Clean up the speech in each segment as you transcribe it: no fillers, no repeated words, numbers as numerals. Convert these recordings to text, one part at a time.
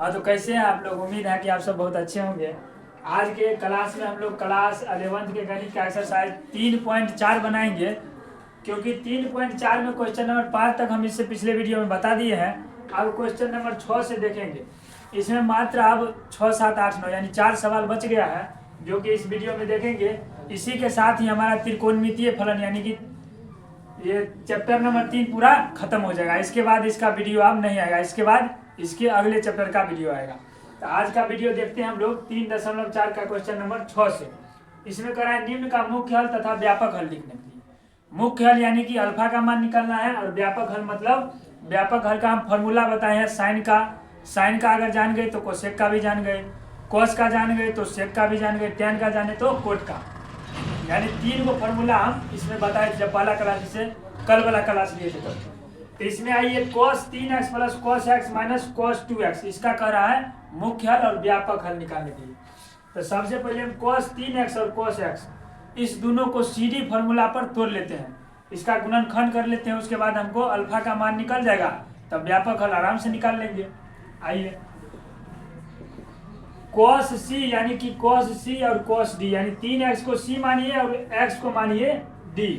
हाँ, तो कैसे हैं आप लोग। उम्मीद है कि आप सब बहुत अच्छे होंगे। आज के क्लास में हम लोग क्लास 11th के गणित का एक्सरसाइज 3.4 बनाएंगे, क्योंकि 3.4 में क्वेश्चन नंबर 5 तक हम इससे पिछले वीडियो में बता दिए हैं। अब क्वेश्चन नंबर 6 से देखेंगे। इसमें मात्र अब 6, 7, 8, 9 यानी 4 सवाल बच गया है, जो कि इस वीडियो में देखेंगे। इसी के साथ ही हमारा त्रिकोणमितीय फलन यानी कि ये चैप्टर नंबर 3 पूरा खत्म हो जाएगा। इसके बाद इसका वीडियो अब नहीं आएगा, इसके बाद इसके अगले चैप्टर का वीडियो आएगा। तो आज का वीडियो देखते हैं हम लोग 3.4 का क्वेश्चन नंबर 6 से। इसमें करा है निम्न का मुख्य हल तथा व्यापक हल लिखने के लिए। मुख्य हल यानी कि अल्फा का मान निकालना है, और व्यापक हल मतलब व्यापक हल का हम फॉर्मूला बताए हैं साइन का अगर जान गए तो कोसेक का भी जान गए, कॉस का जान गए तो सेक का भी जान गए, टेन का जाने तो कोट का। यानी 3 को फॉर्मूला हम इसमें बताए जब पहला क्लास से कल वाला क्लास लिए थे तब। तो इसमें आइए cos 3x plus cos x minus cos 2x, इसका कह रहा है मुख्य हल और व्यापक हल निकालने के लिए। तो सबसे पहले हम cos 3x और cos x इस दोनों को सीधी फॉर्मूला पर तोड़ लेते हैं, इसका गुणनखंड कर लेते हैं। उसके बाद हमको अल्फा का मान निकल जाएगा, तब व्यापक हल आराम से निकाल लेंगे। आइए cos c यानी कि cos c और cos d, यानी 3x को c मानिए और x को मानिए d।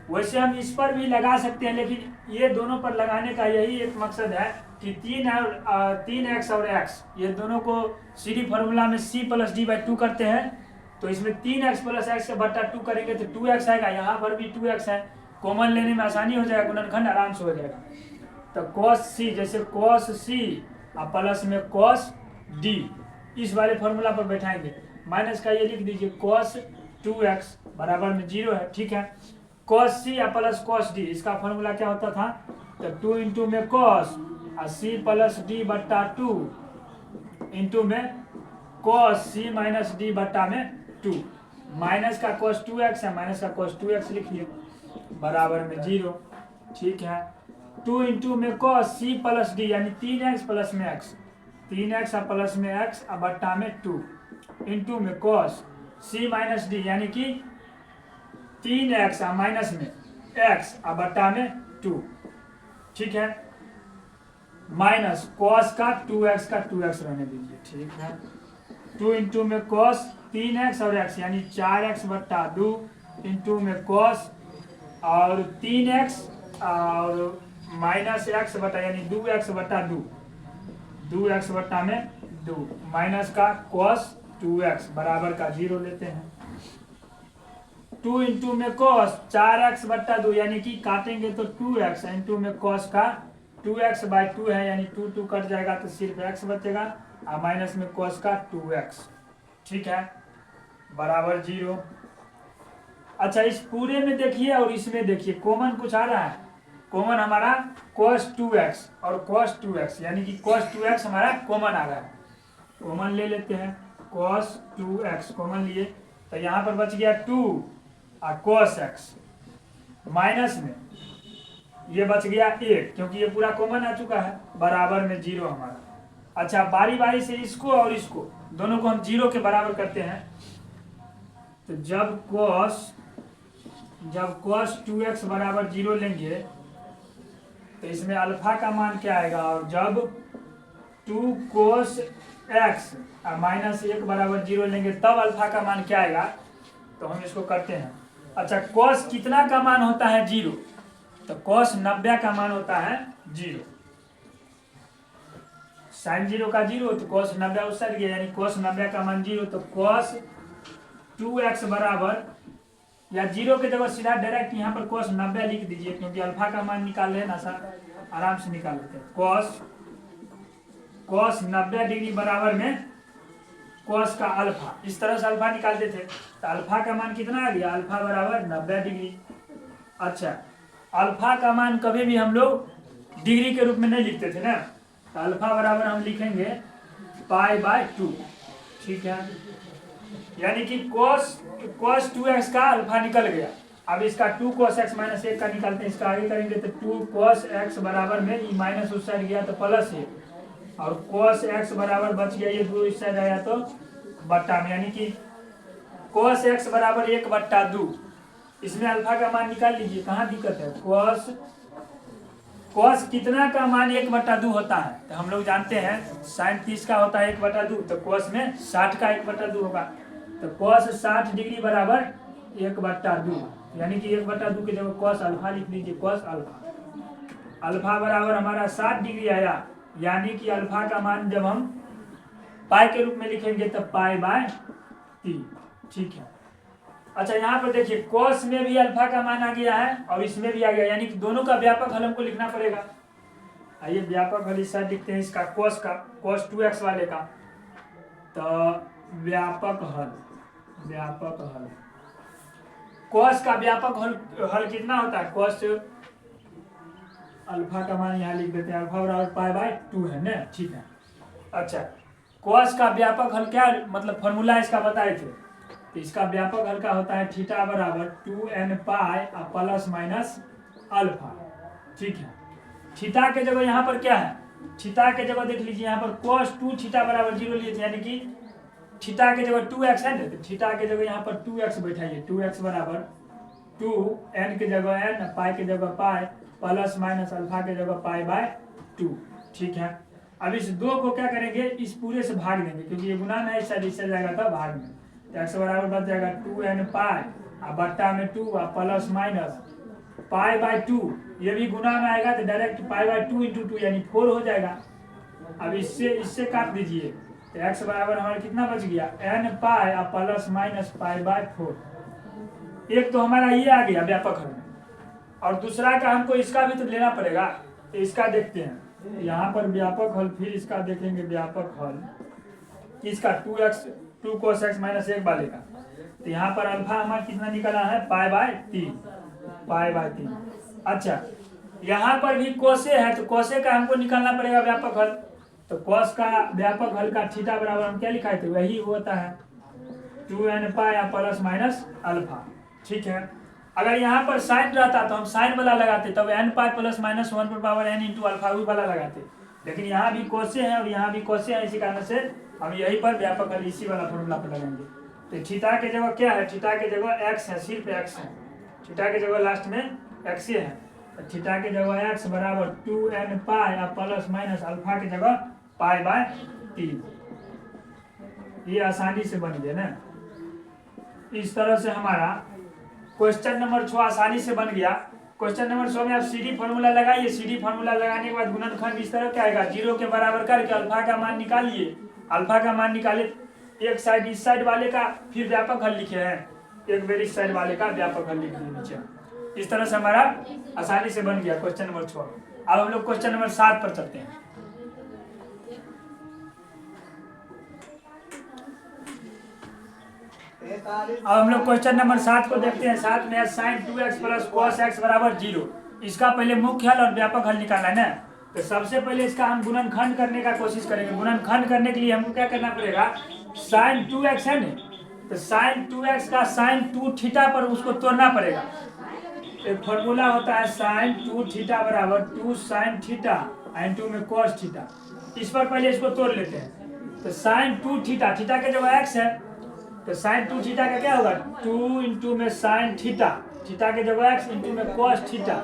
वैसे हम इस पर भी लगा सकते हैं, लेकिन ये दोनों पर लगाने का यही एक मकसद है कि 3x और x ये दोनों को सीधी फॉर्मूला में c प्लस डी बाई 2 करते हैं। तो इसमें 3x प्लस एक्स का बट्टा 2 करेंगे तो 2x आएगा, यहाँ पर भी 2x है, कॉमन लेने में आसानी हो जाएगा, गुणनखंड आराम से हो जाएगा। तो cos c जैसे cos c और प्लस में cos d इस वाले फॉर्मूला पर बैठाएंगे। माइनस का ये लिख दीजिए cos 2x बराबर में 0 है, ठीक है। cos c या प्लस cos d इसका फॉर्मूला क्या होता था, तो 2 इंटू में cos और c प्लस d बट्टा 2 इंटू में cos c माइनस d बट्टा में 2। माइनस का cos 2x है, माइनस का cos 2x लिखिए बराबर में 0, ठीक है। 2 इंटू में cos c प्लस d यानी 3x प्लस में x, 3x प्लस में x और बट्टा में 2 इंटू में cos c माइनस d यानी कि 3x माइनस में x और बट्टा में 2, ठीक है। माइनस cos का 2x का 2x रहने दीजिए, ठीक है। 2 इंटू में cos 3x और x यानी 4x बट्टा 2 इंटू में cos और 3x और माइनस x बटा यानी 2x बटा 2, 2x बट्टा में 2 माइनस का cos 2x बराबर का 0 लेते हैं। 2 इंटू में cos 4x बट्टा 2 यानी कि काटेंगे तो 2x इंटू में cos का 2x बाई 2 है, यानी 2 2 कट जाएगा तो सिर्फ x बचेगा, और माइनस में cos का 2x, ठीक है, बराबर 0। अच्छा, इस पूरे में देखिए और इसमें देखिए कॉमन कुछ आ रहा है। कॉमन हमारा cos 2x और cos 2x यानी कि cos 2x हमारा कॉमन आ रहा है। कॉमन ले लेते हैं, cos 2x कॉमन लिए तो यहाँ पर बच गया 2 और cos x, माइनस में ये बच गया 1 क्योंकि ये पूरा कॉमन आ चुका है, बराबर में 0 हमारा। अच्छा, बारी बारी से इसको और इसको दोनों को हम 0 के बराबर करते हैं। तो जब cos 2x बराबर 0 लेंगे तो इसमें अल्फा का मान क्या आएगा, और जब 2 cos x और माइनस 1 बराबर 0 लेंगे तब अल्फा का मान क्या आएगा, तो हम इसको करते हैं। अच्छा, cos कितना का मान होता है 0, तो cos 90 का मान होता है 0। साइन 0 का 0 तो cos 90 उस साइड गया, यानी cos 90 का मान 0। तो cos 2x बराबर या 0 के जगह सीधा डायरेक्ट यहाँ पर cos 90 लिख दीजिए, क्योंकि अल्फा का मान निकाल रहे हैं ना, आराम से निकाल लेते हैं। cos 90 डिग्री बराबर में cos का अल्फा, इस तरह से अल्फा निकालते थे। तो अल्फा का मान कितना आ गया, अल्फा बराबर 90 डिग्री। अच्छा, अल्फा का मान कभी भी हम लोग डिग्री के रूप में नहीं लिखते थे ना, तो अल्फा बराबर हम लिखेंगे पाई बाय 2, ठीक है। यानी कि cos 2x का अल्फा निकल गया। अब इसका 2 cos x माइनस 1 का निकालते हैं, इसका आगे करेंगे तो 2 cos x बराबर में ई माइनस उस साइड गया तो प्लस 1, और cos x बराबर बच गया ये 2 इस साइड आया तो बट्टा में, यानी कि cos x बराबर 1 बट्टा 2। इसमें अल्फा का मान निकाल लीजिए, कहाँ दिक्कत है। cos कॉस कितना का मान 1/2 होता है? तो हम लोग जानते हैं साइन 30 का होता है 1/2, तो कॉस में 60 का 1/2 होगा। तो कॉस 60 डिग्री बराबर 1/2, यानी कि 1/2 की जगह कॉस अल्फा लिख लीजिए। कॉस अल्फा, अल्फा बराबर हमारा 60 डिग्री आया, यानी कि अल्फा का मान जब हम पाई के रूप में लिखेंगे तब पाई/3। ठीक है। अच्छा, यहाँ पर देखिए कॉस में भी अल्फा का मान आ गया है और इसमें भी आ गया, यानी कि दोनों का व्यापक हल हमको लिखना पड़ेगा। आइए व्यापक हल इस साइड लिखते हैं, इसका कॉस का, cos 2x वाले का। तो व्यापक हल कॉस का व्यापक हल कितना होता है? कॉस अल्फा का मान यहाँ लिख देते हैं, अल्फा बराबर पाई/2 है ना। ठीक है। अच्छा, कॉस का व्यापक हल क्या मतलब फॉर्मूला इसका बताए थे, तो इसका व्यापक हल का होता है थीटा बराबर 2n पाई प्लस माइनस अल्फा। ठीक है। थीटा के जगह यहाँ पर क्या है? थीटा के जगह देख लीजिए, यहाँ पर cos 2 थीटा बराबर 0 लिए थे, यानी कि थीटा के जगह 2x है ना, तो थीटा के जगह यहाँ पर 2x बैठाइए। 2x बराबर 2n के जगह n, पाई के जगह पाई, प्लस माइनस अल्फा के जगह पाई/2। ठीक है। अब इस 2 को क्या करेंगे, इस पूरे से भाग देंगे, क्योंकि ये गुना में इससे जाएगा तो भाग में। तो x बराबर बच जाएगा 2n पाई और बट्टा में 2 और प्लस माइनस पाई/2। ये भी गुना में आएगा तो डायरेक्ट पाई/2 × 2 यानी 4 हो जाएगा। अब इससे काट दीजिए, तो x बराबर हमारा कितना बच गया, n पाई और प्लस माइनस पाई/4। एक तो हमारा ये आ गया व्यापक हल में, और दूसरा का हमको इसका भी तो लेना पड़ेगा। तो इसका देखते हैं, यहाँ पर व्यापक हल, फिर इसका देखेंगे व्यापक हल इसका 2 cos x - 1 वाले का। तो यहाँ पर अल्फा हमारा कितना निकला है, पाई/3। अच्छा, यहाँ पर भी कोसे है, तो कोसे का हमको निकालना पड़ेगा व्यापक हल। तो कॉस का व्यापक हल का थीटा बराबर हम क्या लिखा थे, वही होता है 2n पाई प्लस माइनस अल्फा। ठीक है। अगर यहाँ पर साइन रहता तो हम साइन वाला लगाते, तब n पाई प्लस माइनस 1/n × अल्फा वाला लगाते, लेकिन यहाँ भी कोसे हैं और यहाँ भी कोसे हैं, इसी कारण से हम यही पर व्यापक हल इसी वाला फॉर्मूला पर लगाएंगे। तो थीटा के जगह क्या है, थीटा के जगह x है, सिर्फ x है, थीटा के जगह लास्ट में x है। तो थीटा के जगह x बराबर 2n पाई प्लस माइनस अल्फा के जगह पाई/3। ये आसानी से बन गया ना। इस तरह से हमारा क्वेश्चन नंबर 6 आसानी से बन गया। क्वेश्चन नंबर 6 में आप सीडी फार्मूला लगाइए। सीडी फार्मूला लगाने के बाद गुणनखंड इस तरह क्या आएगा, 0 के बराबर करके अल्फा का मान निकालिए। अल्फा का मान निकाले, एक साइड इस साइड वाले का फिर व्यापक हल लिखे हैं, एक बार इस साइड वाले का व्यापक हल लिख दिए नीचे। इस तरह से हमारा आसानी से बन गया क्वेश्चन नंबर 6। अब हम लोग क्वेश्चन नंबर 7 पर चलते हैं। अब हम लोग क्वेश्चन नंबर 7 को देखते हैं। 7 में sign 2x plus cos x बराबर 0। इसका पहले मुख्य हल और व्यापक हल निकालना है ना। तो सबसे पहले इसका हम गुणनखंड करने का कोशिश करेंगे। गुणनखंड करने के लिए हमको क्या करना पड़ेगा, साइन 2x है ना, तो साइन 2x का साइन 2 थीटा पर उसको तोड़ना पड़ेगा। एक फॉर्मूला होता है साइन 2 थीटा बराबर 2 साइन थीटा एंड 2 में cos थीटा। इस पर पहले इसको तोड़ लेते हैं। तो साइन 2 थीटा, थीटा के जगह x है, तो साइन 2 थीटा का क्या होगा, 2 × में साइन थीटा, थीटा के जगह x × में cos थीटा,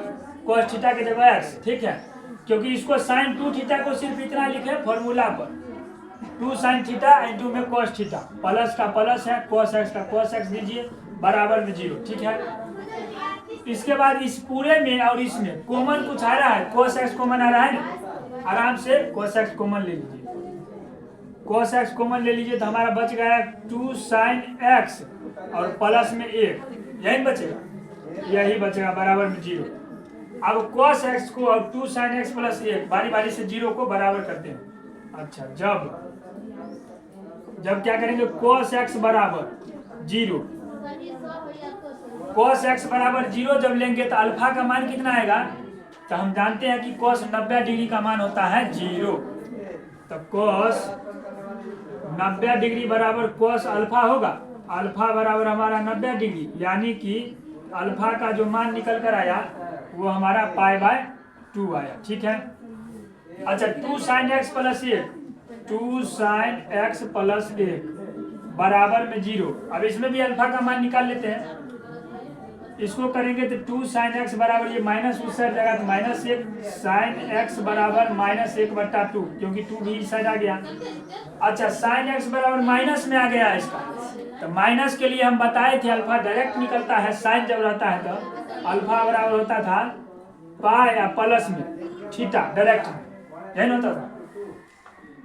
cos थीटा के जगह x। ठीक है, क्योंकि इसको साइन 2 थीटा को सिर्फ इतना लिखे फॉर्मूला पर, 2 साइन थीटा × में cos थीटा, प्लस का प्लस है, cos x का cos x दीजिए, बराबर में 0। ठीक है। इसके बाद इस पूरे में और इसमें कॉमन कुछ आ रहा है, cos x कॉमन आ रहा है ना, आराम से cos x कॉमन ले लीजिए। cos x कॉमन ले लीजिए तो हमारा बच गया 2 साइन x और प्लस में 1, यही बचेगा, यही बचेगा, बराबर में 0। अब cos x को और 2 साइन x प्लस 1 बारी बारी से 0 को बराबर करते हैं। अच्छा, जब क्या करेंगे, cos x बराबर 0, cos x बराबर 0 जब लेंगे तो अल्फा का मान कितना आएगा, तो हम जानते हैं कि cos 90 डिग्री का मान होता है 0। तो cos 90 डिग्री बराबर cos अल्फा होगा, अल्फा बराबर हमारा 90 डिग्री, यानी कि अल्फा का जो मान निकल कर आया वो हमारा पाई/2 आया। ठीक है। अच्छा, 2 sine x plus 1, 2 sine x plus 1 बराबर में 0। अब इसमें भी अल्फा का मान निकाल लेते हैं। इसको करेंगे तो 2 साइन एक्स बराबर, ये माइनस उस साइड जाएगा तो -1 साइन एक्स बराबर -1/2, क्योंकि 2 भी इस साइड आ गया। अच्छा, साइन एक्स बराबर माइनस में आ गया है इसका, तो माइनस के लिए हम बताए थे अल्फा डायरेक्ट निकलता है, साइन जब रहता है तो अल्फा बराबर होता था पाई या प्लस में थीटा, डायरेक्ट यही होता था।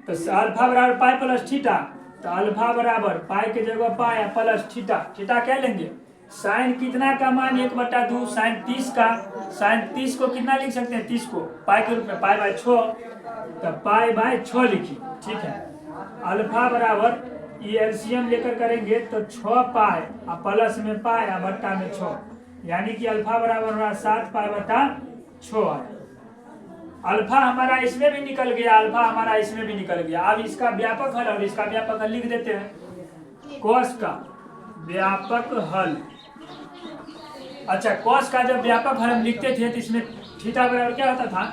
तो अल्फा बराबर पाई प्लस थीटा, तो अल्फा बराबर पाई के जगह पाई या प्लस थीटा, थीटा क्या लेंगे, साइन कितना का मान 1/2, साइन 30 का, साइन 30 को कितना लिख सकते हैं, 30 को पाई के रूप में, पाई बाय 6, तो पाई बाय 6 लिखी, ठीक है। अल्फा बराबर ये एलसीएम लेकर करेंगे तो 6 पाई और प्लस में पाई और बट्टा में 6, यानी कि अल्फा बराबर हमारा 7 पाई बट्टा 6 है। अल्फा हमारा इसमें भी निकल गया, अल्फा हमारा इसमें भी निकल गया। अब इसका व्यापक हल और इसका व्यापक हल लिख देते हैं, कॉस का व्यापक हल। अच्छा, कॉस का जब व्यापक हल हम लिखते थे तो इसमें थीटा बराबर क्या होता था,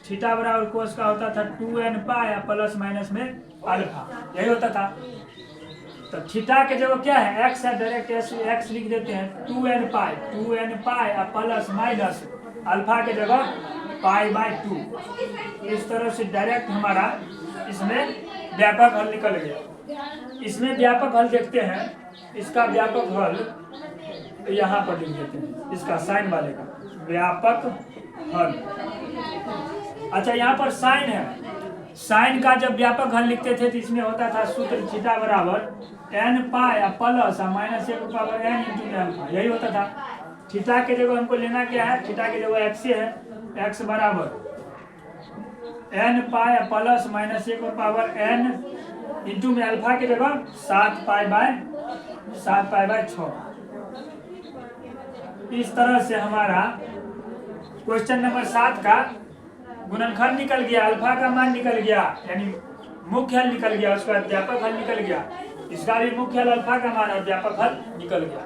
थीटा बराबर कॉस का होता था 2n पाई या प्लस माइनस में अल्फा, यही होता था। तो थीटा के जगह क्या है, एक्स है, डायरेक्ट एक्स लिख देते हैं, 2n पाई या प्लस माइनस अल्फा के जगह पाई बाय 2। इस तरह से डायरेक्ट हमारा इसमें व्यापक हल निकल गया। इसमें व्यापक हल देखते हैं, इसका व्यापक हल तो यहाँ पर लिख देते हैं, इसका साइन वाले का व्यापक हल। अच्छा, यहाँ पर साइन है, साइन का जब व्यापक हल लिखते थे तो इसमें होता था सूत्र थीटा बराबर n पाई या प्लस -1/n इंटू अल्फा, यही होता था। थीटा के जगह हमको लेना क्या है, थीटा के जगह x है, x बराबर n pi plus -1/n into में अल्फा की जगह 7 पाई बाय 6। इस तरह से हमारा क्वेश्चन नंबर 7 का गुणनखंड निकल गया, अल्फा का मान निकल गया, यानी मुख्य हल निकल गया, उसका व्यापक हल निकल गया, इसका भी मुख्य हल अल्फा का मान और व्यापक हल निकल गया।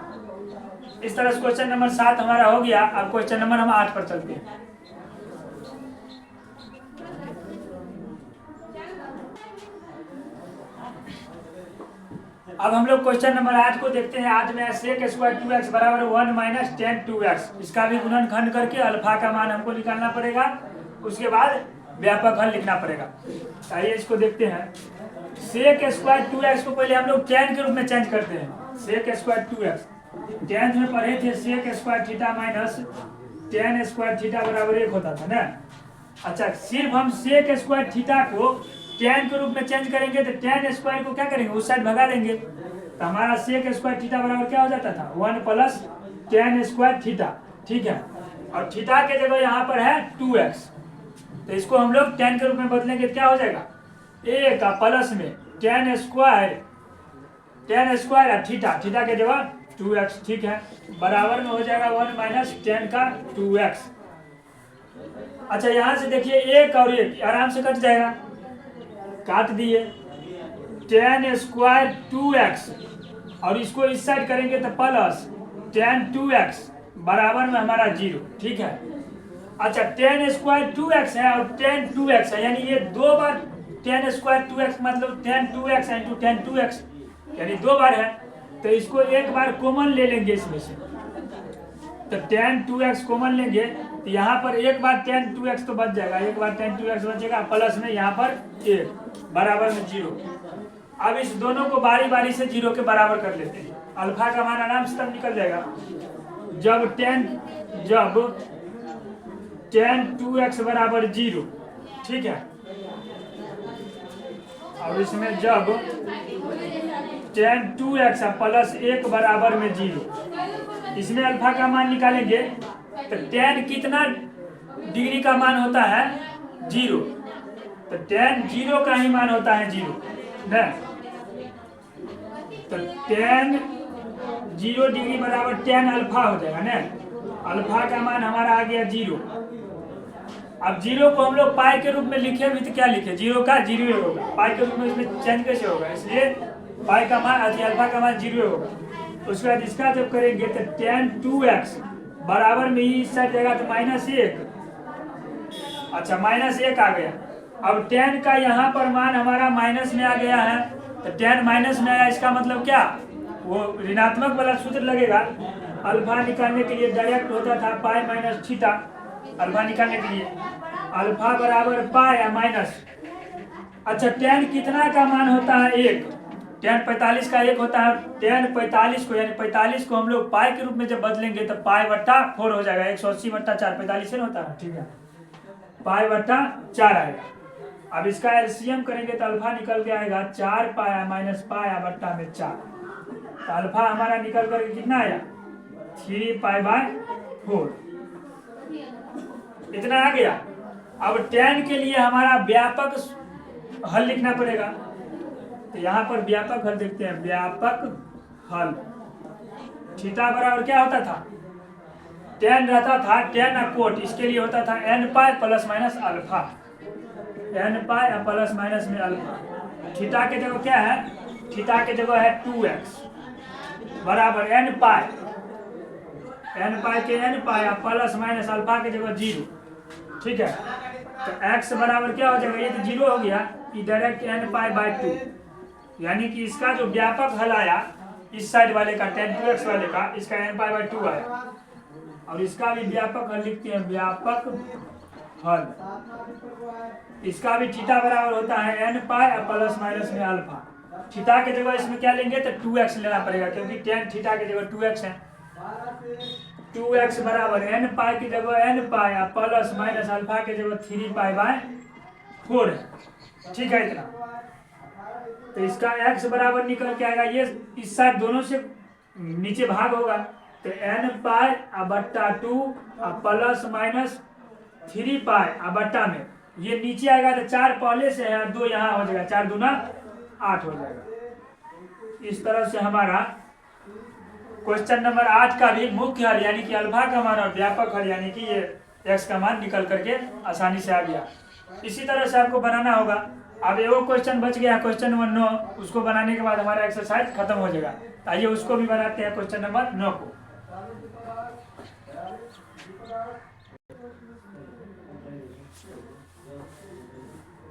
इस तरह से क्वेश्चन नंबर 7 हमारा हो गया। अब क्वेश्चन नंबर हम 8 पर चलते हैं। अब हम लोग क्वेश्चन नंबर 8 को देखते हैं। आज में sec स्क्वायर 2x बराबर 1 माइनस tan 2x, इसका भी गुणनखंड करके अल्फा का मान हमको निकालना पड़ेगा, उसके बाद व्यापक हल लिखना पड़ेगा। आइए इसको देखते हैं। sec स्क्वायर 2x को पहले हम लोग tan के रूप में चेंज करते हैं, sec स्क्वायर 2x, tan में पढ़े थे sec square theta minus tan square theta बराबर 1 होता था ना। अच्छा, सिर्फ हम sec स्क्वायर थीटा को tan के रूप में चेंज करेंगे तो tan स्क्वायर को क्या करेंगे, उस साइड भगा देंगे, तो हमारा sec स्क्वायर थीटा बराबर क्या हो जाता था, 1 प्लस tan स्क्वायर थीटा, ठीक है। और थीटा के जगह यहाँ पर है 2x, तो इसको हम लोग tan के रूप में बदलेंगे तो क्या हो जाएगा, a का प्लस में tan स्क्वायर और थीटा के जगह 2x, ठीक है, बराबर में हो जाएगा 1 माइनस tan का 2x। अच्छा, यहाँ से देखिए एक और एक आराम से कट जाएगा, काट दिए, tan स्क्वायर 2x और इसको इस साइड करेंगे तो प्लस tan 2x बराबर में हमारा 0, ठीक है। अच्छा, tan स्क्वायर 2x है और tan 2x है, यानी ये 2 बार tan स्क्वायर 2x मतलब tan 2x into tan 2x, यानी 2 बार है, तो इसको एक बार कॉमन ले लेंगे इसमें से, तो tan 2x कॉमन लेंगे तो यहाँ पर एक बार tan 2x तो बच जाएगा, एक बार tan 2x बचेगा, प्लस में यहाँ पर 1 बराबर में 0। अब इस दोनों को बारी बारी से 0 के बराबर कर लेते हैं, अल्फा का मान आराम से तब निकल जाएगा जब tan 2x बराबर 0, ठीक है। और इसमें जब tan 2x प्लस 1 बराबर में 0, इसमें अल्फा का मान निकालेंगे तो tan कितना डिग्री का मान होता है, 0, तो tan 0 का ही मान होता है 0 ना, तो tan 0 डिग्री बराबर tan अल्फा हो जाएगा ना, अल्फा का मान हमारा आ गया 0। अब 0 को हम लोग पाई के रूप में लिखे भी तो क्या लिखे, 0 का 0 होगा, पाई के रूप में इसमें चेंज कैसे होगा, इसलिए पाई का मान अल्फा का मान 0 होगा। उसके बाद इसका जब करेंगे तो tan 2x बराबर में ही इस साइड जाएगा तो -1, अच्छा -1 आ गया। अब tan का यहाँ पर मान हमारा माइनस में आ गया है, तो tan माइनस में आया, इसका मतलब क्या, वो ऋणात्मक वाला सूत्र लगेगा, अल्फा निकालने के लिए डायरेक्ट होता था पाई माइनस थीटा। अल्फा निकालने के लिए अल्फा बराबर पाई या माइनस, अच्छा टेन कितना का मान होता है 1, टेन 45 का 1 होता है। टेन 45 को यानी 45 को हम लोग पाई के रूप में जब बदलेंगे तो पाई बट्टा 4 हो जाएगा, 180 बट्टा 4, 45 से होता है, ठीक है, पाई बट्टा 4 आएगा। अब इसका एलसीएम करेंगे तो अल्फा निकल के आएगा 4 पाया माइनस पाया बट्टा में 4, तो अल्फा हमारा निकल करके कितना आया 3 पाई बाय 4, इतना आ गया। अब टेन के लिए हमारा व्यापक हल लिखना पड़ेगा, तो यहाँ पर व्यापक हल देखते हैं। व्यापक हल थीटा बराबर क्या होता था, टेन रहता था, टेन और कोट, इसके लिए होता था n pi plus minus alpha, n pi plus minus में अल्फा। थीटा के जगह क्या है, थीटा के जगह है 2x बराबर एन पाई, एन पाई के n pi plus minus alpha के जगह 0, ठीक है। तो x बराबर क्या हो जाएगा, ये तो 0 हो गया, ये डायरेक्ट एन पाई बाय 2, यानी कि इसका जो व्यापक हल आया इस साइड वाले का tan 2x वाले का, इसका एन पाई बाय 2 आया। और इसका भी व्यापक हल लिखते हैं, व्यापक हल, इसका भी थीटा बराबर होता है एन पाई प्लस माइनस में अल्फा। थीटा के जगह इसमें क्या लेंगे तो 2x लेना पड़ेगा, क्योंकि tan थीटा के जगह 2x है। 2x बराबर एन पाई की जगह n pi plus minus alpha के जगह 3 पाई बाय 4 है, ठीक है इतना। तो इसका x बराबर निकल के आएगा, ये इस साइड दोनों से नीचे भाग होगा, तो एन पाई बट्टा 2 प्लस माइनस 3 पाई बट्टा में, ये नीचे आएगा तो 4 पहले से है, 2 यहाँ हो जाएगा, 4 दूना 8 हो जाएगा। इस तरह से हमारा क्वेश्चन नंबर 8 का भी मुख्य हल यानी कि अल्फा का मान और व्यापक हल यानी कि ये x का मान निकल करके आसानी से आ गया। इसी तरह से आपको बनाना होगा। अब वो क्वेश्चन बच गया, क्वेश्चन नंबर 9, उसको बनाने के बाद हमारा एक्सरसाइज खत्म हो जाएगा। आइए उसको भी बनाते हैं, क्वेश्चन नंबर 9 को।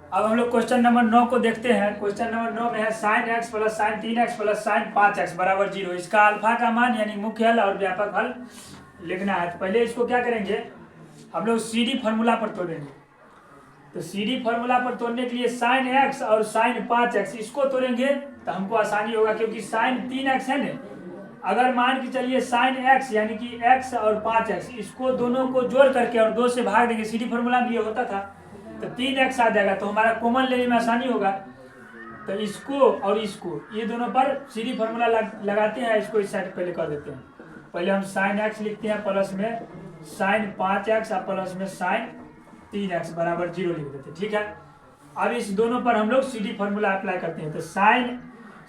अब हम लोग क्वेश्चन नंबर 9 को देखते हैं। क्वेश्चन नंबर 9 में है sine x plus sine 3x plus sine 5x बराबर 0। इसका अल्फा का मान यानी मुख्य हल और व्यापक हल लिखना है। तो पहले इसको क्या करेंगे, हम लोग सीडी फार्मूला पर तोड़ेंगे। तो सीडी फार्मूला पर तोड़ने के लिए साइन x और साइन 5x इसको तोड़ेंगे तो हमको आसानी होगा, क्योंकि साइन 3x है ना। अगर मान के चलिए साइन x यानी कि x और 5x, इसको दोनों को जोड़ करके और 2 से भाग देंगे, सीडी फार्मूला में ये होता था, तो 3x आ जाएगा, तो हमारा कॉमन लेने में आसानी होगा। तो इसको और इसको ये दोनों पर सीडी फार्मूला लगाते हैं, इसको इस साइड पहले कर देते हैं। पहले हम साइन x लिखते हैं, प्लस में साइन 5x और प्लस में साइन 3x बराबर 0 लिख देते हैं, ठीक है। अब इस दोनों पर हम लोग सीडी फार्मूला अप्लाई करते हैं। तो साइन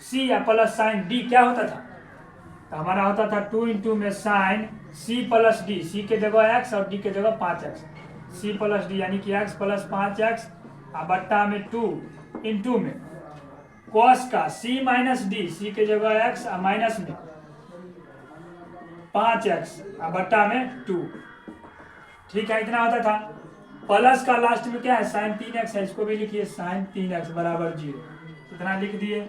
c या प्लस साइन d क्या होता था, तो हमारा होता था 2 इंटू में sine c plus d, c के जगह x और d के जगह 5x, c प्लस डी यानी कि x प्लस 5x बट्टा में 2 इंटू में कॉस का c माइनस डी, c के जगह x माइनस में 5x बट्टा में 2, ठीक है, इतना होता था। प्लस का लास्ट में क्या है साइन 3x है, इसको भी लिखिए साइन 3x बराबर 0, इतना लिख दिए।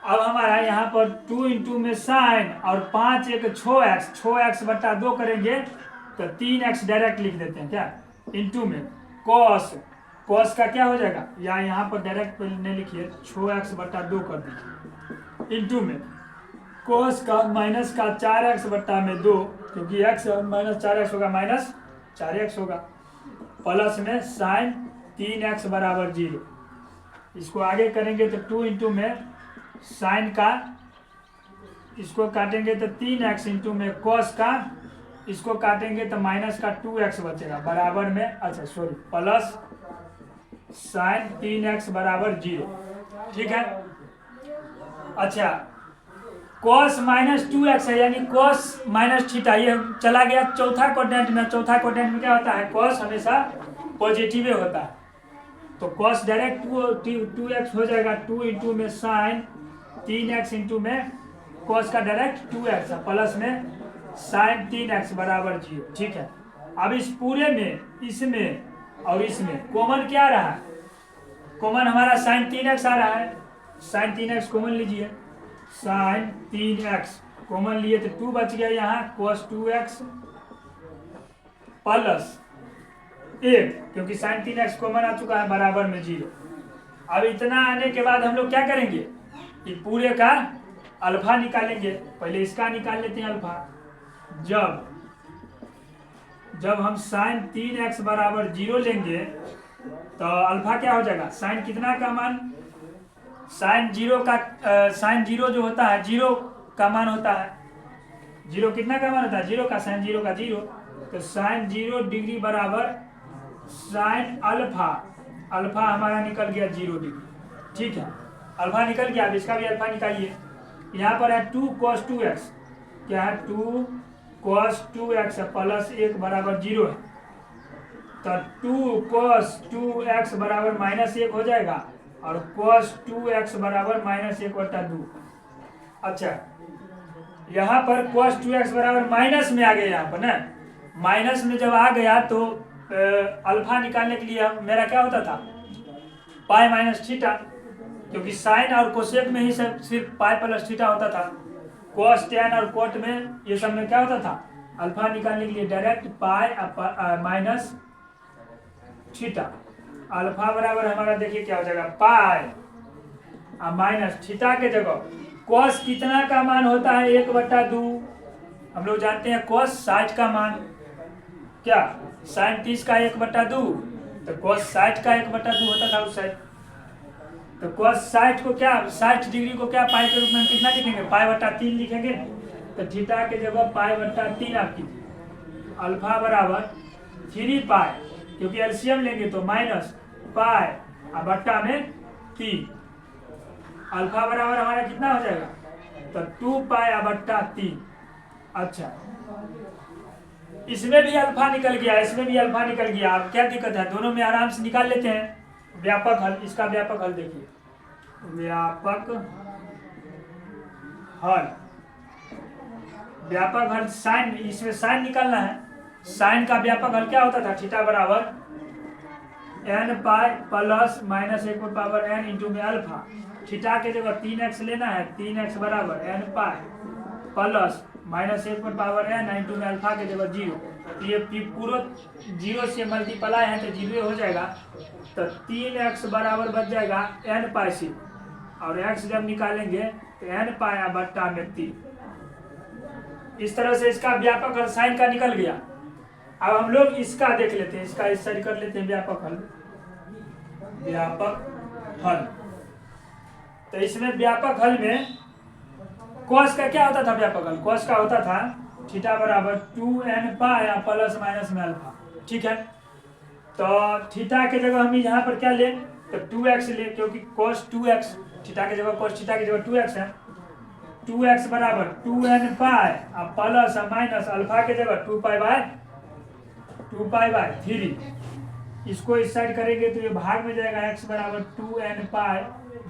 अब हमारा यहाँ पर 2 इंटू में साइन और 5 एक 6x बट्टा 2 करेंगे तो 3x डायरेक्ट लिख देते हैं क्या, इंटू में कॉस, कॉस का क्या हो जाएगा, या यहाँ पर डायरेक्ट नहीं लिखिए 6x बट्टा 2 कर दीजिए, इंटू में कॉस का माइनस का 4x बट्टा में 2, क्योंकि x माइनस 4x होगा माइनस 4x होगा, प्लस में साइन 3x बराबर 0। इसको आगे करेंगे तो 2 इंटू में साइन का, इसको काटेंगे तो 3x इंटू में कॉस का, इसको काटेंगे तो माइनस का 2x बचेगा बराबर में, अच्छा सॉरी प्लस साइन 3x बराबर 0, ठीक है। अच्छा कॉस माइनस 2x है यानी कॉस माइनस थीटा, ये चला गया चौथा क्वाड्रेंट में। चौथा क्वाड्रेंट में क्या होता है, कॉस हमेशा पॉजिटिव होता है, तो कॉस डायरेक्ट 2x हो जाएगा, 2 इंटू में साइन 3x इंटू में कॉस का डायरेक्ट 2x प्लस में साइन 3x बराबर 0, ठीक है। अब इस पूरे में इसमें और इसमें कॉमन क्या आ रहा है, कॉमन हमारा साइन 3x आ रहा है, साइन 3x कॉमन लीजिए, साइन 3x कॉमन लिए तो 2 बच गया यहाँ, cos 2x प्लस 1, क्योंकि sin 3x कॉमन आ चुका है बराबर में 0। अब इतना आने के बाद हम लोग क्या करेंगे कि पूरे का अल्फा निकालेंगे। पहले इसका निकाल लेते हैं अल्फा। जब हम sin 3x बराबर 0 लेंगे तो अल्फा क्या हो जाएगा, साइन कितना का मान, साइन 0 जो होता है 0 का मान होता है, 0 कितना का मान होता है, 0 का, साइन 0 का 0, तो साइन 0 डिग्री बराबर साइन अल्फा, अल्फा हमारा निकल गया 0 डिग्री। ठीक है, अल्फा निकल गया। अब इसका भी अल्फा निकालिए। यहाँ पर है 2 cos 2x, क्या है 2 cos 2x प्लस 1 बराबर 0 है, तो 2 cos 2x बराबर -1 हो जाएगा और cos 2x बराबर -1/2। अच्छा, यहाँ पर cos 2x बराबर माइनस में आ गया, यहाँ पर ना माइनस में जब आ गया तो अल्फा निकालने के लिए मेरा क्या होता था, पाई माइनस थीटा, क्योंकि साइन और कोसेक में ही सिर्फ पाई प्लस थीटा होता था। कोस टैन और कोट में ये सब में क्या होता था, अल्फा निकालने के लिए direct pi minus theta. Alpha बराबर हमारा देखिए क्या हो जाएगा, पाई माइनस थीटा के जगह कोस कितना का मान होता है, 1/2। हम लोग जानते हैं कोस 60 का मान, क्या साइन 30 का 1/2, तो कोस 60 का 1/2 होता था उस साइड। तो कोस 60 को क्या, 60 डिग्री को क्या पाई के रूप में कितना लिखेंगे, पाई/3 लिखेंगे। तो थीटा के जगह पाई/3 आप कीजिए। अल्फा बराबर 3 पाई, क्योंकि एलसीएम लेंगे तो माइनस पाई बट्टा में 3। अल्फा बराबर हमारा कितना हो जाएगा, तो 2 पाई/3। अच्छा, इसमें भी अल्फा निकल गया, इसमें भी अल्फा निकल गया। अब क्या दिक्कत है, दोनों में आराम से निकाल लेते हैं व्यापक हल। इसका व्यापक हल देखिए, व्यापक हल साइन, इसमें साइन निकालना है। साइन का व्यापक हल क्या होता था, थीटा बराबर n pi plus -1/n into में अल्फा। थीटा के जगह 3x लेना है, 3x बराबर n pi plus -1/n into में अल्फा के जगह 0। ये पूरा 0 से मल्टीप्लाई है तो 0 हो जाएगा, तो 3x बराबर बच जाएगा n पाई से, और x जब निकालेंगे तो n पाई बट्टा में 3। इस तरह से इसका व्यापक हल साइन का निकल गया। अब हम लोग इसका देख लेते हैं, इसका इस साइड कर लेते हैं व्यापक हल। तो इसमें व्यापक हल में कॉस का क्या होता था, व्यापक हल कॉस का होता था थीटा बराबर 2n पाई प्लस माइनस में अल्फा। ठीक है, तो थीटा के जगह हम यहाँ पर क्या लें, तो 2x ले, क्योंकि cos 2x, थीटा के जगह cos थीटा की जगह 2x है। 2x बराबर 2n पाई प्लस माइनस अल्फा के जगह 2 पाई/3। इसको इस साइड करेंगे तो ये भाग में जाएगा, x बराबर 2n पाई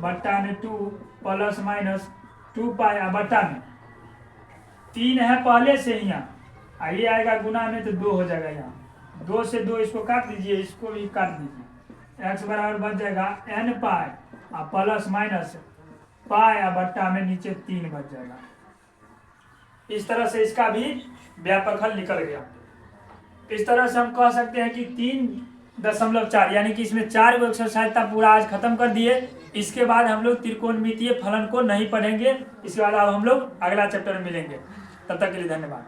बट्टा में 2 प्लस माइनस 2 पाई बट्टा में 3 है पहले से ही यहाँ, ये आएगा गुना में तो 2 हो जाएगा। यहाँ 2 से 2 इसको काट दीजिए, इसको भी काट दीजिए। x बराबर बच जाएगा n पाई प्लस माइनस पाई बट्टा में नीचे 3 बच जाएगा। इस तरह से इसका भी व्यापक हल निकल गया। इस तरह से हम कह सकते हैं कि 3.4, यानी कि इसमें 4 एक्सरसाइज था, पूरा आज खत्म कर दिए। इसके बाद हम लोग त्रिकोणमितीय फलन को नहीं पढ़ेंगे। इसके बाद अब हम लोग अगला चैप्टर में मिलेंगे। तब तक के लिए धन्यवाद।